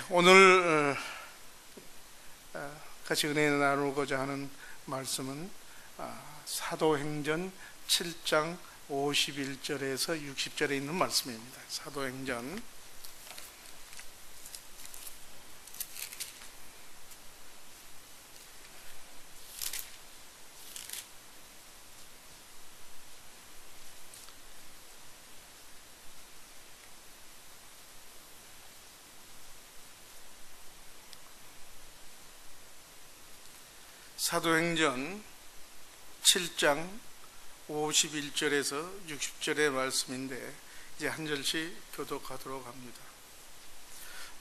오늘 같이 은혜 나누고자 하는 말씀은 사도행전 7장 51절에서 60절에 있는 말씀입니다. 사도행전 7장 51절에서 60절의 말씀인데 이제 한 절씩 교독하도록 합니다.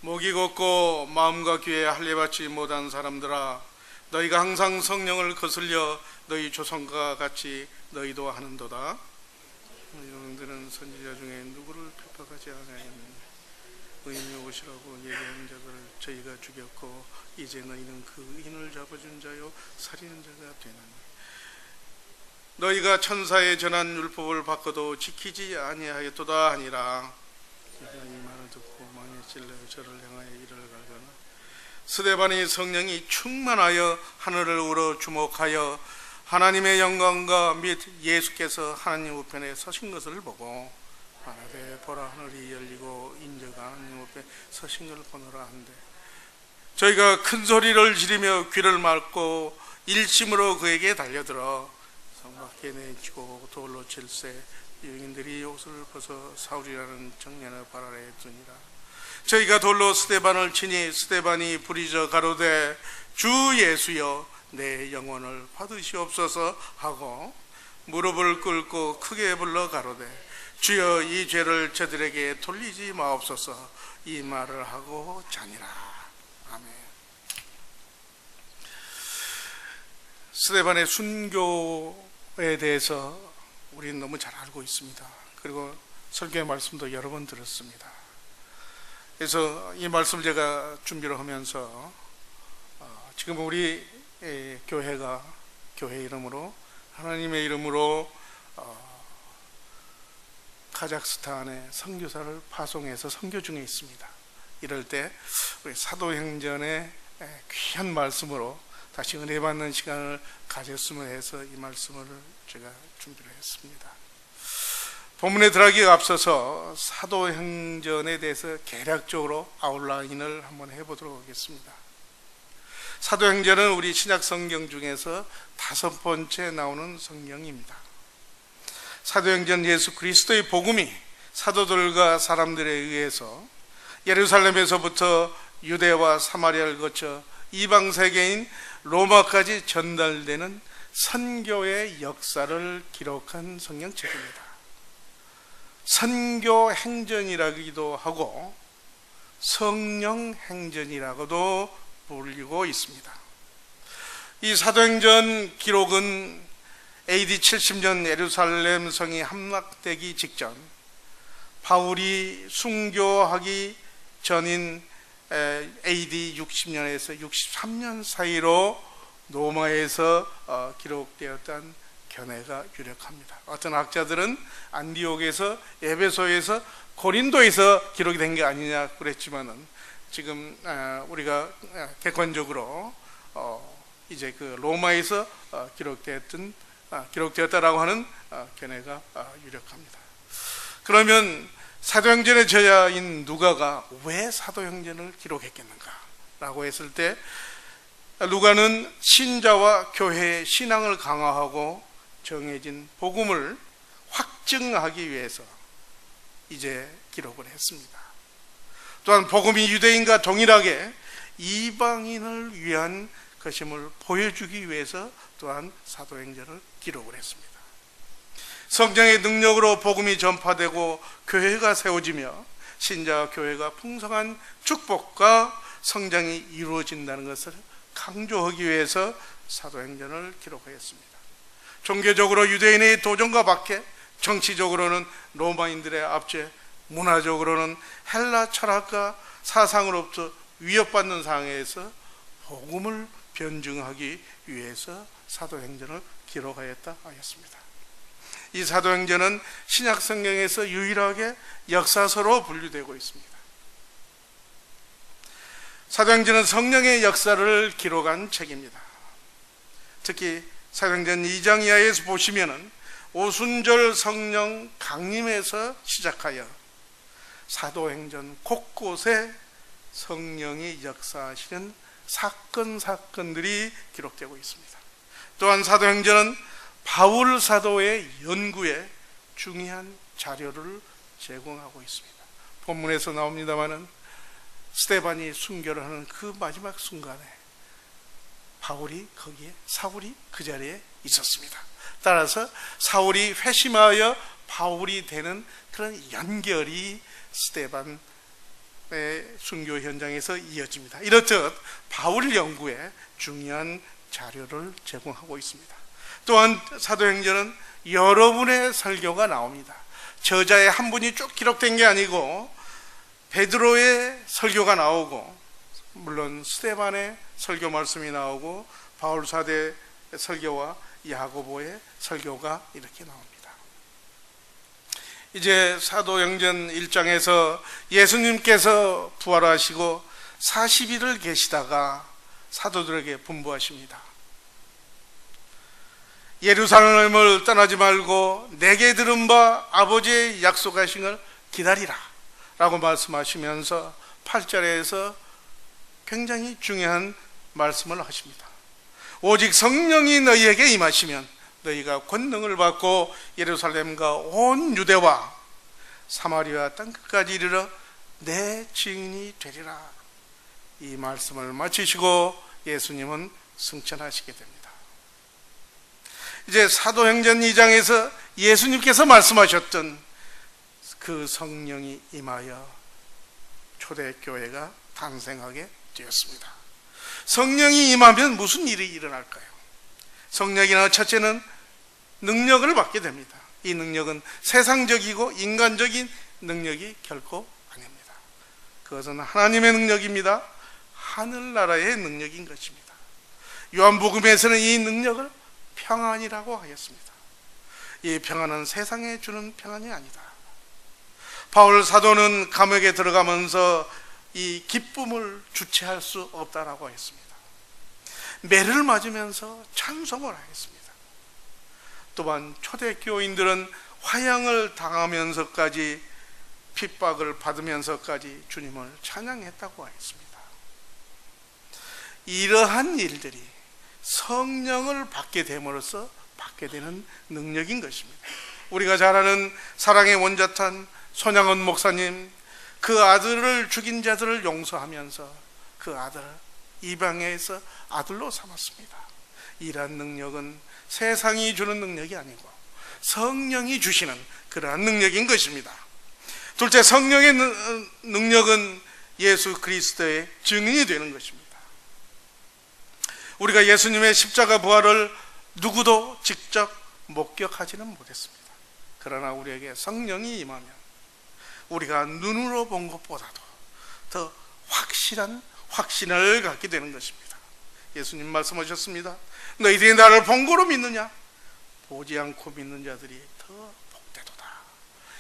목이 걷고 마음과 귀에 할례받지 못한 사람들아, 너희가 항상 성령을 거슬려 너희 조상과 같이 너희도 하는도다. 너희들은 선지자 중에 누구를 핍박하지 않았느냐? 의인이 오시라고 얘기한 자들을 저희가 죽였고 이제 너희는 그 의인을 잡아준 자요 살리는 자가 되나니, 너희가 천사의 전한 율법을 바꿔도 지키지 아니하였도다 하니라. 제가 이 말을 듣고 만일 찔러 저를 향하여 이를 갈거나 스데반이 성령이 충만하여 하늘을 우러 주목하여 하나님의 영광과 및 예수께서 하나님 우편에 서신 것을 보고 말하되 보라, 하늘이 열리고 인자가 하나님 앞에 서신 것을 보노라 한데, 저희가 큰 소리를 지르며 귀를 막고 일심으로 그에게 달려들어 성 밖에 내치고 돌로 칠세 유인들이 옷을 벗어 사울이라는 청년의 발 아래에 두니라. 저희가 돌로 스데반을 치니 스데반이 부리져 가로되 주 예수여 내 영혼을 받으시옵소서 하고 무릎을 꿇고 크게 불러 가로되 주여 이 죄를 저들에게 돌리지 마옵소서, 이 말을 하고 자니라. 아멘. 스데반의 순교에 대해서 우리는 너무 잘 알고 있습니다. 그리고 설교의 말씀도 여러 번 들었습니다. 그래서 이 말씀을 제가 준비를 하면서 지금 우리 교회가 교회 이름으로 하나님의 이름으로 카자흐스탄에 선교사를 파송해서 선교 중에 있습니다. 이럴 때 우리 사도행전의 귀한 말씀으로 다시 은혜 받는 시간을 가졌으면 해서 이 말씀을 제가 준비를 했습니다. 본문에 들어가기에 앞서서 사도행전에 대해서 개략적으로 아웃라인을 한번 해보도록 하겠습니다. 사도행전은 우리 신약 성경 중에서 5번째 나오는 성경입니다. 사도행전 예수 그리스도의 복음이 사도들과 사람들에 의해서 예루살렘에서부터 유대와 사마리아를 거쳐 이방 세계인 로마까지 전달되는 선교의 역사를 기록한 성경책입니다. 선교 행전이라기도 하고 성령 행전이라고도 불리고 있습니다. 이 사도행전 기록은 AD 70년 예루살렘 성이 함락되기 직전, 바울이 순교하기 전인 AD 60년에서 63년 사이로 로마에서 기록되었던 견해가 유력합니다. 어떤 학자들은 안디옥에서, 에베소에서, 고린도에서 기록이 된 게 아니냐 그랬지만은 지금 우리가 객관적으로 이제 그 로마에서 기록되었다라고 하는 견해가 유력합니다. 그러면 사도행전의 저자인 누가가 왜 사도행전을 기록했겠는가 라고 했을 때, 누가는 신자와 교회의 신앙을 강화하고 정해진 복음을 확증하기 위해서 이제 기록을 했습니다. 또한 복음이 유대인과 동일하게 이방인을 위한 것임을 보여주기 위해서 또한 사도행전을 기록을 했습니다. 성령의 능력으로 복음이 전파되고 교회가 세워지며 신자와 교회가 풍성한 축복과 성장이 이루어진다는 것을 강조하기 위해서 사도행전을 기록하였습니다. 종교적으로 유대인의 도전과 밖에, 정치적으로는 로마인들의 압제, 문화적으로는 헬라 철학과 사상으로부터 위협받는 상황에서 복음을 변증하기 위해서 사도행전을 기록하였다 하였습니다. 이 사도행전은 신약 성경에서 유일하게 역사서로 분류되고 있습니다. 사도행전은 성령의 역사를 기록한 책입니다. 특히 사도행전 2장 이하에서 보시면은 오순절 성령 강림에서 시작하여 사도행전 곳곳에 성령이 역사하시는 사건들이 기록되고 있습니다. 또한 사도행전은 바울 사도의 연구에 중요한 자료를 제공하고 있습니다. 본문에서 나옵니다마는 스데반이 순교를 하는 그 마지막 순간에 사울이 그 자리에 있었습니다. 따라서 사울이 회심하여 바울이 되는 그런 연결이 스데반의 순교 현장에서 이어집니다. 이렇듯 바울 연구에 중요한 자료를 제공하고 있습니다. 또한 사도행전은 여러분의 설교가 나옵니다. 저자의 한 분이 쭉 기록된 게 아니고 베드로의 설교가 나오고, 물론 스데반의 설교 말씀이 나오고, 바울 사도의 설교와 야고보의 설교가 이렇게 나옵니다. 이제 사도행전 1장에서 예수님께서 부활하시고 40일을 계시다가 사도들에게 분부하십니다. 예루살렘을 떠나지 말고 내게 들은 바 아버지의 약속하신 걸 기다리라 라고 말씀하시면서 8절에서 굉장히 중요한 말씀을 하십니다. 오직 성령이 너희에게 임하시면 너희가 권능을 받고 예루살렘과 온 유대와 사마리아 땅끝까지 이르러 내 증인이 되리라. 이 말씀을 마치시고 예수님은 승천하시게 됩니다. 이제 사도행전 2장에서 예수님께서 말씀하셨던 그 성령이 임하여 초대교회가 탄생하게 되었습니다. 성령이 임하면 무슨 일이 일어날까요? 성령이나 첫째는 능력을 받게 됩니다. 이 능력은 세상적이고 인간적인 능력이 결코 아닙니다. 그것은 하나님의 능력입니다. 하늘나라의 능력인 것입니다. 요한복음에서는 이 능력을 평안이라고 하였습니다. 이 평안은 세상에 주는 평안이 아니다. 바울 사도는 감옥에 들어가면서 이 기쁨을 주체할 수 없다라고 했습니다. 매를 맞으면서 찬송을 하였습니다. 또한 초대교인들은 화형을 당하면서까지 핍박을 받으면서까지 주님을 찬양했다고 하였습니다. 이러한 일들이 성령을 받게 됨으로써 받게 되는 능력인 것입니다. 우리가 잘 아는 사랑의 원자탄 손양원 목사님, 그 아들을 죽인 자들을 용서하면서 그 아들을 이방에서 아들로 삼았습니다. 이러한 능력은 세상이 주는 능력이 아니고 성령이 주시는 그러한 능력인 것입니다. 둘째, 성령의 능력은 예수 그리스도의 증인이 되는 것입니다. 우리가 예수님의 십자가 부활을 누구도 직접 목격하지는 못했습니다. 그러나 우리에게 성령이 임하면 우리가 눈으로 본 것보다도 더 확실한 확신을 갖게 되는 것입니다. 예수님 말씀하셨습니다. 너희들이 나를 본고로 믿느냐? 보지 않고 믿는 자들이 더 복되도다.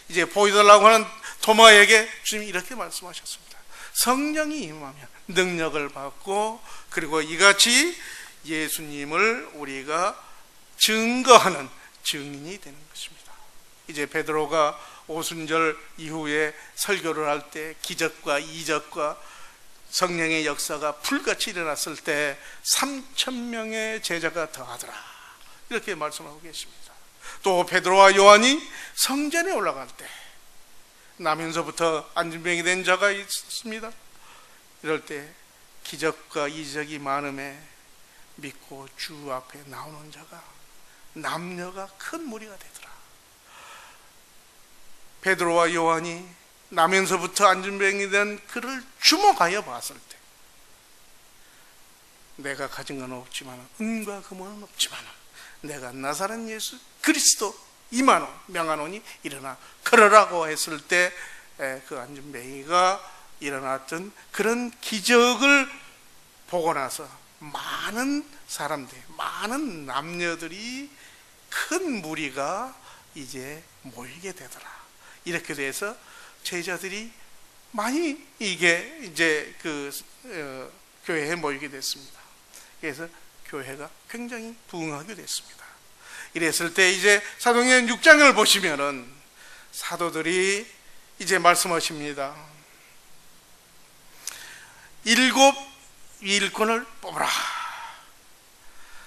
이제 보여달라고 하는 도마에게 주님이 이렇게 말씀하셨습니다. 성령이 임하면 능력을 받고, 그리고 이같이 예수님을 우리가 증거하는 증인이 되는 것입니다. 이제 베드로가 오순절 이후에 설교를 할 때 기적과 이적과 성령의 역사가 불같이 일어났을 때 3,000명의 제자가 더하더라, 이렇게 말씀하고 계십니다. 또 베드로와 요한이 성전에 올라갈 때 나면서부터 안진병이 된 자가 있습니다. 이럴 때 기적과 이적이 많음에 믿고 주 앞에 나오는 자가, 남녀가 큰 무리가 되더라. 베드로와 요한이 나면서부터 안진병이 된 그를 주목하여 봤을 때, 내가 가진 건 없지만, 은과 금은 없지만 내가 나사렛 예수 그리스도 임하노 명하노니 일어나 걸으라고 했을 때 그 안진뱅이가 일어났던 그런 기적을 보고 나서 많은 사람들, 많은 남녀들이, 큰 무리가 이제 모이게 되더라. 이렇게 돼서 제자들이 많이 이게 이제 교회에 모이게 됐습니다. 그래서 교회가 굉장히 부흥하게 됐습니다. 이랬을 때 이제 사도행전 6장을 보시면은 사도들이 이제 말씀하십니다. 7 일꾼을 뽑으라.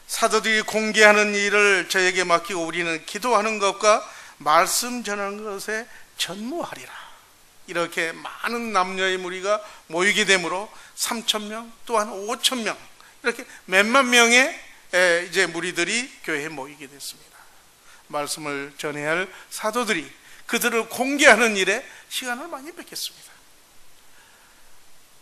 사도들이 공개하는 일을 저에게 맡기고 우리는 기도하는 것과 말씀 전하는 것에 전무하리라. 이렇게 많은 남녀의 무리가 모이게 되므로 3,000명 또한 5,000명 이렇게 몇만 명의 이제 무리들이 교회에 모이게 됐습니다. 말씀을 전해야 할 사도들이 그들을 공개하는 일에 시간을 많이 뺏겼습니다.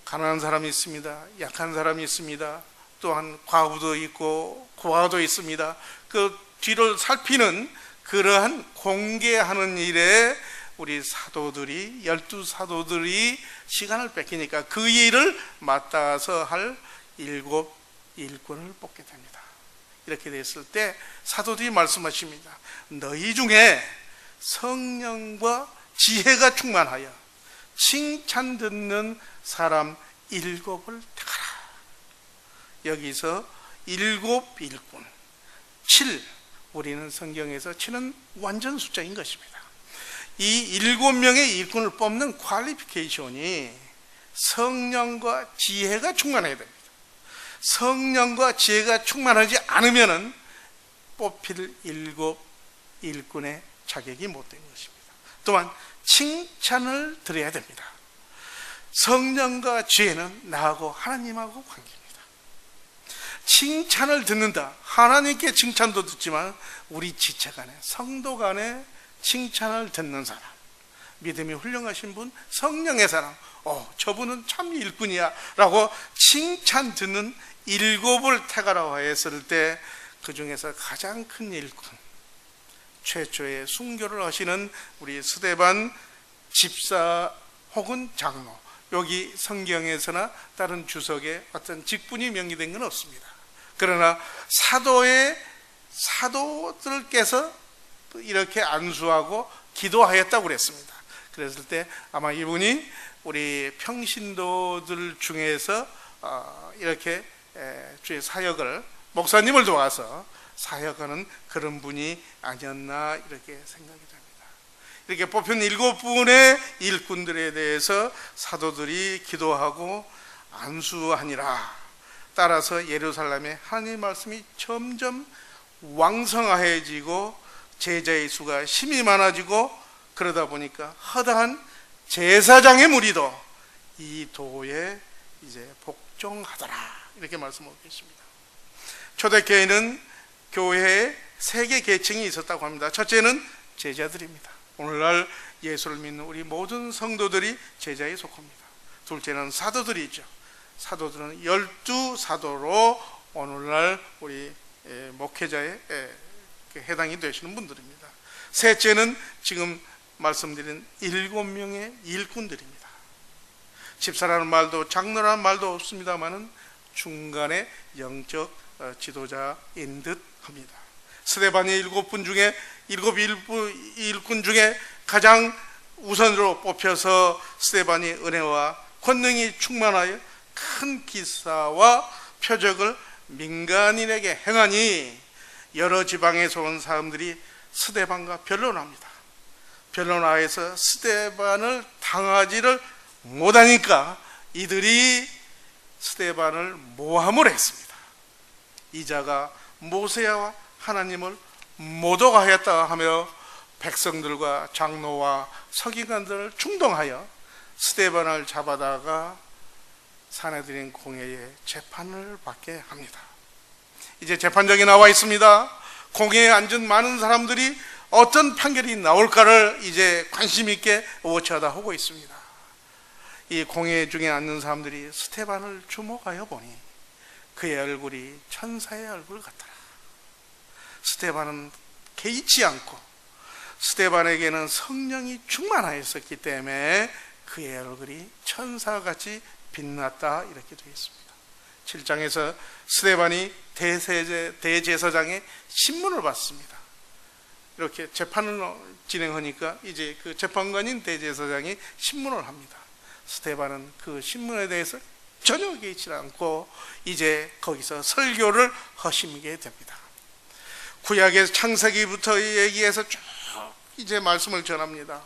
가난한 사람이 있습니다. 약한 사람이 있습니다. 또한 과부도 있고 고아도 있습니다. 그 뒤를 살피는 그러한 공개하는 일에 우리 사도들이 12사도들이 시간을 뺏기니까 그 일을 맡아서 할 7 일꾼을 뽑게 됩니다. 이렇게 됐을 때 사도들이 말씀하십니다. 너희 중에 성령과 지혜가 충만하여 칭찬 듣는 사람 7을 택하라. 여기서 7 일꾼 7, 우리는 성경에서 7은 완전 숫자인 것입니다. 이 7명의 일꾼을 뽑는 퀄리피케이션이 성령과 지혜가 충만해야 됩니다. 성령과 지혜가 충만하지 않으면 뽑힐 7 일꾼의 자격이 못 되는 것입니다. 또한 칭찬을 드려야 됩니다. 성령과 지혜는 나하고 하나님하고 관계입니다. 칭찬을 듣는다. 하나님께 칭찬도 듣지만 우리 지체 간에, 성도 간에 칭찬을 듣는 사람, 믿음이 훌륭하신 분, 성령의 사람, 저분은 참 일꾼이야 라고 칭찬 듣는 7을 택하라고 했을 때 그 중에서 가장 큰 일꾼, 최초의 순교를 하시는 우리 스데반 집사 혹은 장로, 여기 성경에서나 다른 주석에 어떤 직분이 명기된 건 없습니다. 그러나 사도들께서 이렇게 안수하고 기도하였다고 그랬습니다. 그랬을 때 아마 이분이 우리 평신도들 중에서 이렇게 주의 사역을, 목사님을 도와서 사역하는 그런 분이 아니었나 이렇게 생각이 됩니다. 이렇게 뽑힌 7분의 일꾼들에 대해서 사도들이 기도하고 안수하니라. 따라서 예루살렘에 하나님의 말씀이 점점 왕성해지고 제자의 수가 심히 많아지고, 그러다 보니까 허다한 제사장의 무리도 이 도에 이제 복종하더라. 이렇게 말씀하고 계십니다. 초대교회는 교회에 3개 계층이 있었다고 합니다. 첫째는 제자들입니다. 오늘날 예수를 믿는 우리 모든 성도들이 제자에 속합니다. 둘째는 사도들이죠. 사도들은 12사도로 오늘날 우리 목회자에 해당이 되시는 분들입니다. 셋째는 지금 말씀드린 7명의 일꾼들입니다. 집사라는 말도 장로라는 말도 없습니다만은 중간에 영적 지도자인 듯 합니다. 스데반의 7분 중에 7 일꾼 중에 가장 우선으로 뽑혀서 스데반이 은혜와 권능이 충만하여 큰 기사와 표적을 민간인에게 행하니 여러 지방에서 온 사람들이 스데반과 변론합니다. 변론하여서 스데반을 당하지를 못하니까 이들이 스데반을 모함을 했습니다. 이자가 모세와 하나님을 모독하였다 하며 백성들과 장로와 서기관들을 충동하여 스데반을 잡아다가 사내들인 공회에 재판을 받게 합니다. 이제 재판정이 나와 있습니다. 공회에 앉은 많은 사람들이 어떤 판결이 나올까를 이제 관심 있게 워치하고 있습니다. 이 공회 중에 앉는 사람들이 스데반을 주목하여 보니 그의 얼굴이 천사의 얼굴 같더라. 스데반은 개의치 않고 스데반에게는 성령이 충만하였었기 때문에 그의 얼굴이 천사같이 빛났다, 이렇게 되어 있습니다. 7장에서 스데반이 대제사장의 신문을 받습니다. 이렇게 재판을 진행하니까 이제 그 재판관인 대제사장이 신문을 합니다. 스데반은 그 신문에 대해서 전혀 개의치 않고 이제 거기서 설교를 하시게 됩니다. 구약의 창세기부터 얘기해서 쭉 이제 말씀을 전합니다.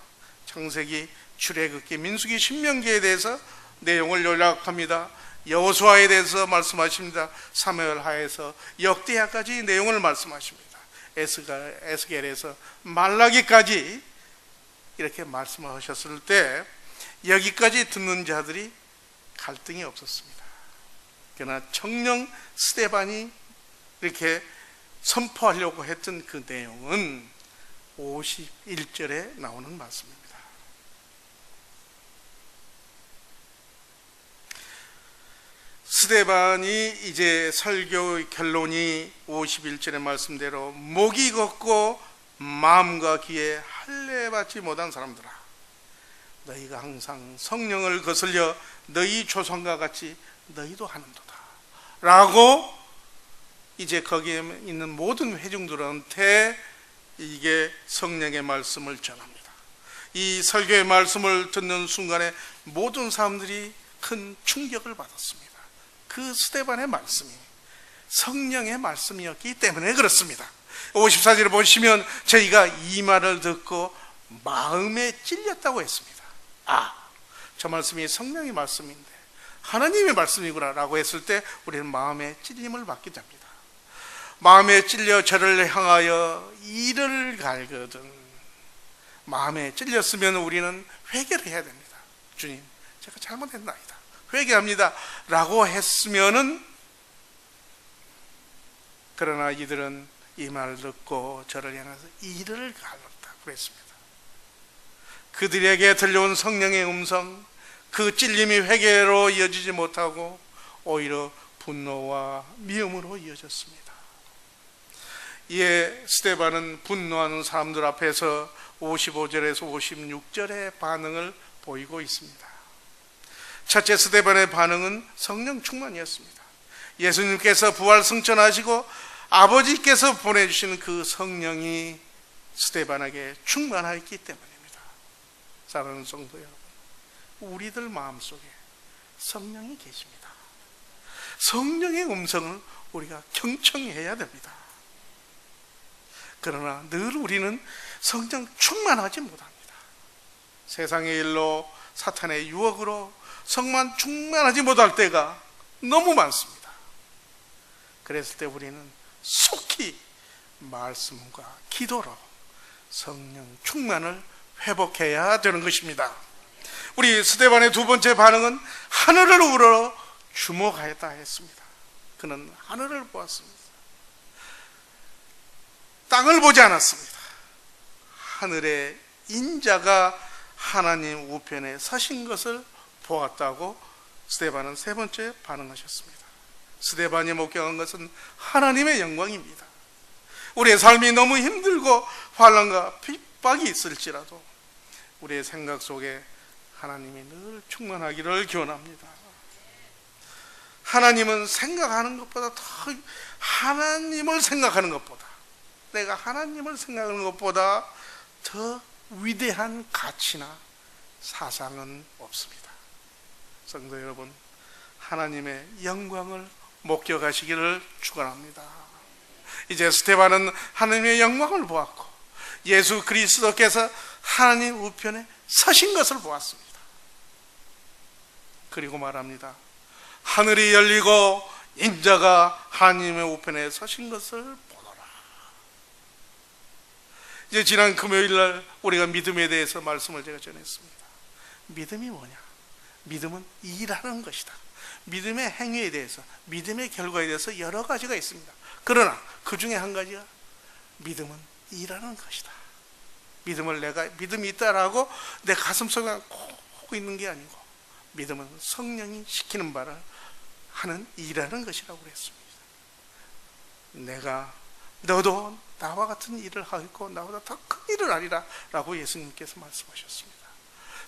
창세기, 출애굽기, 민수기, 신명기에 대해서 내용을 요약합니다. 여호수아에 대해서 말씀하십니다. 사무엘하에서 역대하까지 내용을 말씀하십니다. 에스겔에서 말라기까지 이렇게 말씀하셨을 때 여기까지 듣는 자들이 갈등이 없었습니다. 그러나 청령 스데반이 이렇게 선포하려고 했던 그 내용은 51절에 나오는 말씀입니다. 스데반이 이제 설교 결론이 51절의 말씀대로 목이 걷고 마음과 귀에 할례 받지 못한 사람들아, 너희가 항상 성령을 거슬려 너희 조상과 같이 너희도 하는도다 라고 이제 거기에 있는 모든 회중들한테 이게 성령의 말씀을 전합니다. 이 설교의 말씀을 듣는 순간에 모든 사람들이 큰 충격을 받았습니다. 그 스데반의 말씀이 성령의 말씀이었기 때문에 그렇습니다. 54절을 보시면 저희가 이 말을 듣고 마음에 찔렸다고 했습니다. 저 말씀이 성령의 말씀인데 하나님의 말씀이구나 라고 했을 때 우리는 마음에 찔림을 받게 됩니다. 마음에 찔려 저를 향하여 이를 갈거든. 마음에 찔렸으면 우리는 회개를 해야 됩니다. 주님, 제가 잘못했나이다, 회개합니다 라고 했으면은, 그러나 이들은 이 말을 듣고 저를 향해서 이를 갈랐다 그랬습니다. 그들에게 들려온 성령의 음성, 그 찔림이 회개로 이어지지 못하고 오히려 분노와 미움으로 이어졌습니다. 이에 스데반은 분노하는 사람들 앞에서 55절에서 56절의 반응을 보이고 있습니다. 첫째, 스데반의 반응은 성령 충만이었습니다. 예수님께서 부활 승천하시고 아버지께서 보내주신 그 성령이 스데반에게 충만하였기 때문입니다. 사랑하는 성도 여러분, 우리들 마음속에 성령이 계십니다. 성령의 음성을 우리가 경청해야 됩니다. 그러나 늘 우리는 성령 충만하지 못합니다. 세상의 일로, 사탄의 유혹으로 성만 충만하지 못할 때가 너무 많습니다. 그랬을 때 우리는 속히 말씀과 기도로 성령 충만을 회복해야 되는 것입니다. 우리 스데반의 두 번째 반응은 하늘을 우러러 주목하였다 했습니다. 그는 하늘을 보았습니다. 땅을 보지 않았습니다. 하늘의 인자가 하나님 우편에 서신 것을 보았다고 스데반은 세 번째 반응하셨습니다. 스데반이 목격한 것은 하나님의 영광입니다. 우리의 삶이 너무 힘들고 환난과 핍박이 있을지라도 우리의 생각 속에 하나님이 늘 충만하기를 기원합니다. 하나님은 생각하는 것보다 더, 하나님을 생각하는 것보다, 내가 하나님을 생각하는 것보다 더 위대한 가치나 사상은 없습니다. 성도 여러분, 하나님의 영광을 목격하시기를 축원합니다. 이제 스데반은 하나님의 영광을 보았고 예수 그리스도께서 하나님 우편에 서신 것을 보았습니다. 그리고 말합니다. 하늘이 열리고 인자가 하나님의 우편에 서신 것을 보노라. 이제 지난 금요일날 우리가 믿음에 대해서 말씀을 제가 전했습니다. 믿음이 뭐냐? 믿음은 일하는 것이다. 믿음의 행위에 대해서, 믿음의 결과에 대해서 여러 가지가 있습니다. 그러나 그 중에 한 가지가 믿음은 일하는 것이다. 믿음을 내가 믿음이 있다라고 내 가슴속에 꼭 있는 게 아니고, 믿음은 성령이 시키는 바를 하는 일하는 것이라고 그랬습니다. 너도 나와 같은 일을 하겠고 나보다 더 큰 일을 하리라 라고 예수님께서 말씀하셨습니다.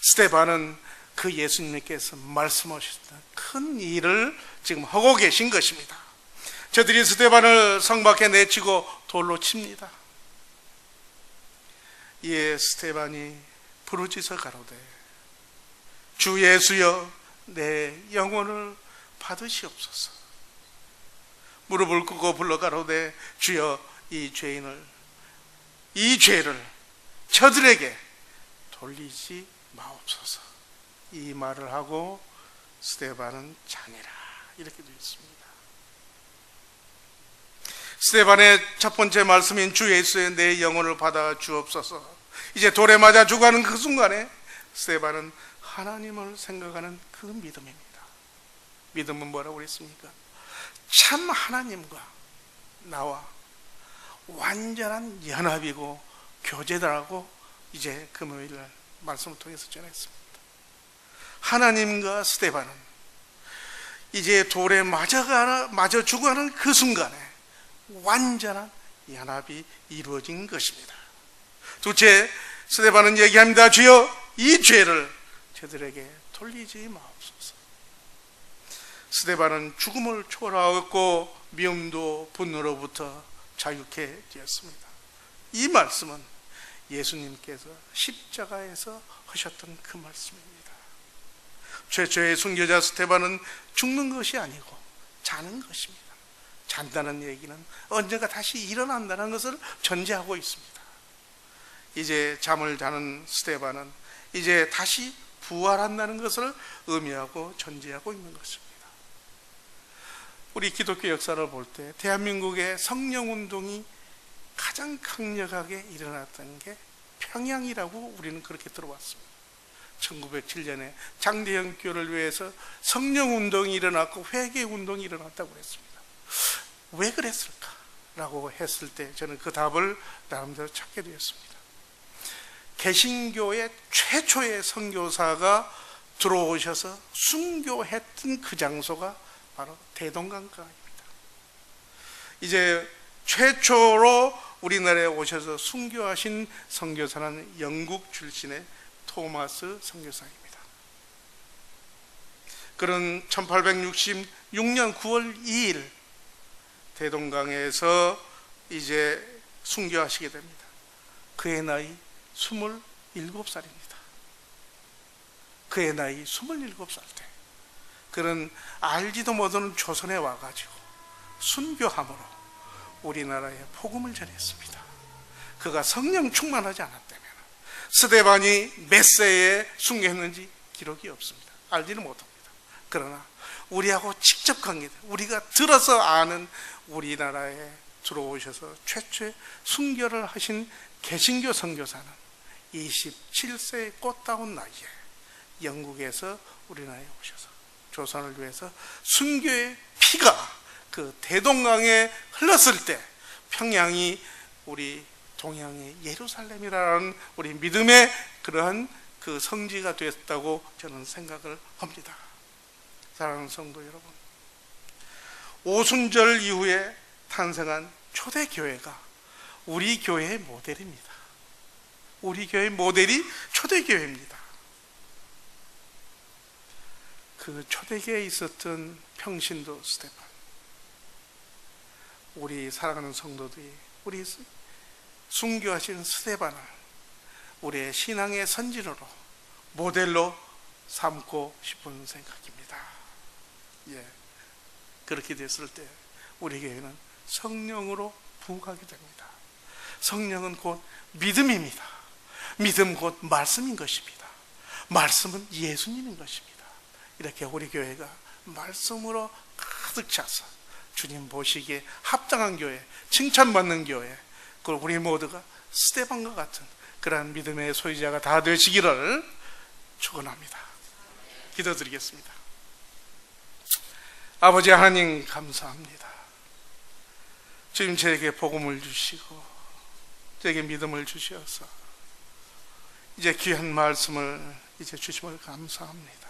스데반은 그 예수님께서 말씀하셨던 큰 일을 지금 하고 계신 것입니다. 저들이 스데반을 성 밖에 내치고 돌로 칩니다. 이에 스데반이 부르짖어 가로되 주 예수여 내 영혼을 받으시옵소서. 무릎을 꿇고 불러가로되 주여 이 죄를 저들에게 돌리지 마옵소서. 이 말을 하고 스데반은 자니라 이렇게 되어 있습니다. 스데반의 첫 번째 말씀인 주 예수의 내 영혼을 받아 주옵소서. 이제 돌에 맞아 죽어가는 그 순간에 스데반은 하나님을 생각하는 그 믿음입니다. 믿음은 뭐라고 그랬습니까? 참 하나님과 나와 완전한 연합이고 교제다라고 이제 금요일날 말씀을 통해서 전했습니다. 하나님과 스데반은 이제 돌에 맞아 죽어가는 그 순간에 완전한 연합이 이루어진 것입니다. 둘째, 스데반은 얘기합니다. 주여 이 죄를 저들에게 돌리지 마옵소서. 스데반은 죽음을 초월하였고 미움도 분노로부터 자유케 되었습니다. 이 말씀은 예수님께서 십자가에서 하셨던 그 말씀입니다. 최초의 순교자 스데반은 죽는 것이 아니고 자는 것입니다. 잔다는 얘기는 언젠가 다시 일어난다는 것을 전제하고 있습니다. 이제 잠을 자는 스데반은 이제 다시 부활한다는 것을 의미하고 전제하고 있는 것입니다. 우리 기독교 역사를 볼 때 대한민국의 성령운동이 가장 강력하게 일어났던 게 평양이라고 우리는 그렇게 들어왔습니다. 1907년에 장대현 교를 위해서 성령운동이 일어났고 회개운동이 일어났다고 그랬습니다. 왜 그랬을까라고 했을 때 저는 그 답을 나름대로 찾게 되었습니다. 개신교의 최초의 선교사가 들어오셔서 순교했던 그 장소가 바로 대동강가입니다. 이제 최초로 우리나라에 오셔서 순교하신 선교사는 영국 출신의 토마스 선교사입니다. 그는 1866년 9월 2일 대동강에서 이제 순교하시게 됩니다. 그의 나이 27살입니다. 그의 나이 27살 때 그는 알지도 못하는 조선에 와가지고 순교함으로 우리나라에 복음을 전했습니다. 그가 성령 충만하지 않았다면 스데반이 몇 세에 순교했는지 기록이 없습니다. 알지는 못합니다. 그러나 우리하고 직접 관계된, 우리가 들어서 아는 우리나라에 들어오셔서 최초의 순교를 하신 개신교 선교사는 27세의 꽃다운 나이에 영국에서 우리나라에 오셔서 조선을 위해서 순교의 피가 그 대동강에 흘렀을 때 평양이 우리 동양의 예루살렘이라는 우리 믿음의 그러한 그 성지가 되었다고 저는 생각을 합니다. 사랑하는 성도 여러분, 오순절 이후에 탄생한 초대교회가 우리 교회의 모델입니다. 우리 교회의 모델이 초대교회입니다. 그 초대교회에 있었던 평신도 스데반, 우리 사랑하는 성도들이 우리 순교하신 스데반을 우리의 신앙의 선진으로 모델로 삼고 싶은 생각입니다. 그렇게 됐을 때 우리 교회는 성령으로 부흥하게 됩니다. 성령은 곧 믿음입니다. 믿음 곧 말씀인 것입니다. 말씀은 예수님인 것입니다. 이렇게 우리 교회가 말씀으로 가득 차서 주님 보시기에 합당한 교회, 칭찬받는 교회, 그리고 우리 모두가 스데반과 같은 그러한 믿음의 소유자가 다 되시기를 축원합니다. 기도드리겠습니다. 아버지 하나님 감사합니다. 주님 저에게 복음을 주시고 저에게 믿음을 주셔서 이제 귀한 말씀을 이제 주심을 감사합니다.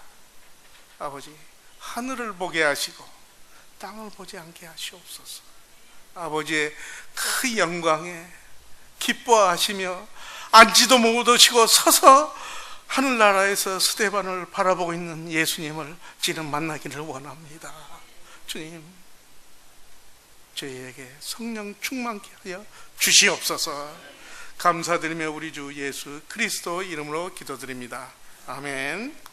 아버지 하늘을 보게 하시고 땅을 보지 않게 하시옵소서. 아버지의 그 영광에 기뻐하시며 앉지도 못하시고 서서 하늘나라에서 스데반을 바라보고 있는 예수님을 지금 만나기를 원합니다. 주님, 저희에게 성령 충만케 하여 주시옵소서. 감사드리며 우리 주 예수 그리스도 이름으로 기도드립니다. 아멘.